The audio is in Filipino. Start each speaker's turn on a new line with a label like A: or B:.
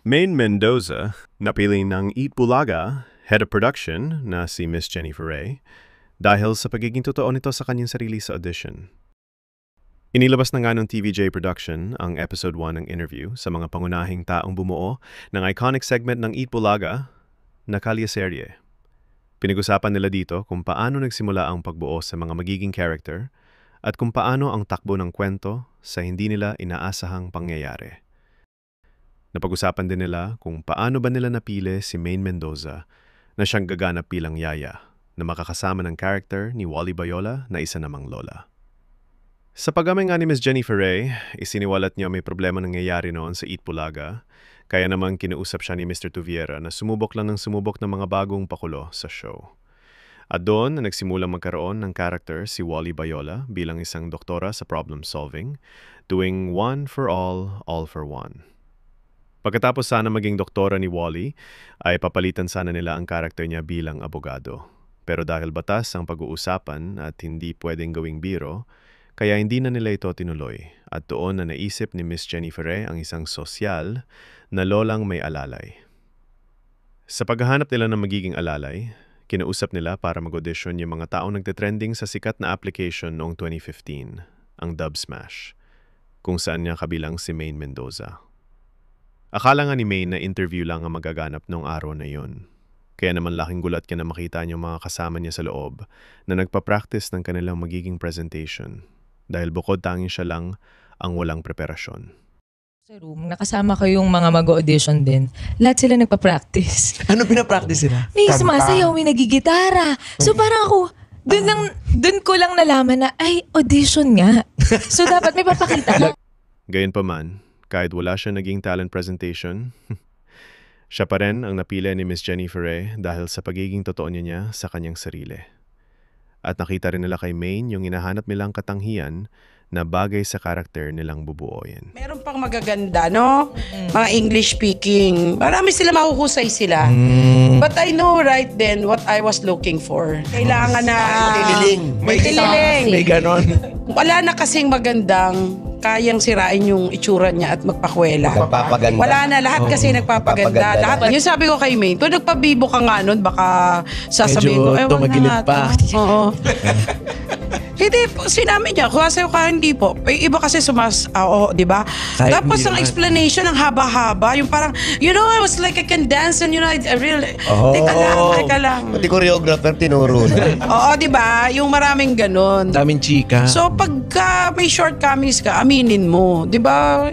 A: Maine Mendoza, napili ng Eat Bulaga, head of production na si Miss Jennifer Ray, dahil sa pagiging totoo nito sa kanyang sarili sa audition. Inilabas na nga ng TVJ Production ang episode 1 ng interview sa mga pangunahing taong bumuo ng iconic segment ng Eat Bulaga na Kalyeserye. Pinag-usapan nila dito kung paano nagsimula ang pagbuo sa mga magiging character at kung paano ang takbo ng kwento sa hindi nila inaasahang pangyayari. Napag-usapan din nila kung paano ba nila napili si Maine Mendoza na siyang gaganap bilang yaya na makakasama ng character ni Wally Bayola na isa namang lola. Sa pag-amay nga ni Ms. Jennifer Ray, isiniwalat niya may problema nangyayari noon sa Eat Bulaga, kaya naman kinausap siya ni Mr. Tuviera na sumubok lang ng sumubok ng mga bagong pakulo sa show. At doon na nagsimulang magkaroon ng character si Wally Bayola bilang isang doktora sa problem solving, doing one for all for one. Pagkatapos sana maging doktora ni Wally, ay papalitan sana nila ang karakter niya bilang abogado. Pero dahil batas ang pag-uusapan at hindi pwedeng gawing biro, kaya hindi na nila ito tinuloy at doon na naisip ni Miss Jennifer Ray ang isang sosyal na lolang may alalay. Sa paghahanap nila ng magiging alalay, kinausap nila para mag-audition yung mga taong nagtitrending sa sikat na application noong 2015, ang Dub Smash, kung saan niya kabilang si Maine Mendoza. Akala nga ni Maine na interview lang ang magaganap noong araw na yun. Kaya naman laking gulat ka na makita niyo mga kasama niya sa loob na nagpa-practice ng kanilang magiging presentation dahil bukod tanging siya lang ang walang preparasyon.
B: Sa room, nakasama ko yung mga mag-audition din. Lahat sila nagpa-practice.
C: Ano pinapractice sila?
B: May sumasayaw, may nagigitara. So parang ako, dun ko lang nalaman na, ay, audition nga. So dapat may papakita.
A: Gayunpaman, kahit wala siya naging talent presentation, siya pa rin ang napili ni Miss Jennifer Ray dahil sa pagiging totoo niya sa kanyang sarili. At nakita rin nila kay Maine yung hinahanap nilang katanghian na bagay sa karakter nilang bubuoyin.
D: Meron pang magaganda, no? Mga English speaking. Marami sila, mahuhusay sila. But I know right then what I was looking for. Kailangan na...
C: May
D: kililing.
C: May ganon.
D: Wala na kasing magandang kayang sirain yung itsura niya at magpakwela.
C: Magpapaganda.
D: Wala na, lahat kasi nagpapaganda. Lahat. Yung sabi ko kay May, kung nagpabibo ka nga nun, baka sasabihin ko,
C: medyo tumagilid pa.
D: Oo. Hindi po, sinabi niya, kung sa'yo ka hindi po. Iba kasi di ba? Tapos ang explanation, ang haba-haba, yung parang, you know, I was like, I can dance and you know, I really, teka lang.
C: Pati choreographer tinuro na.
D: Oo, di ba? Yung maraming ganun.
C: Daming chika.
D: So, pagka may shortcomings ka, aminin mo, di ba?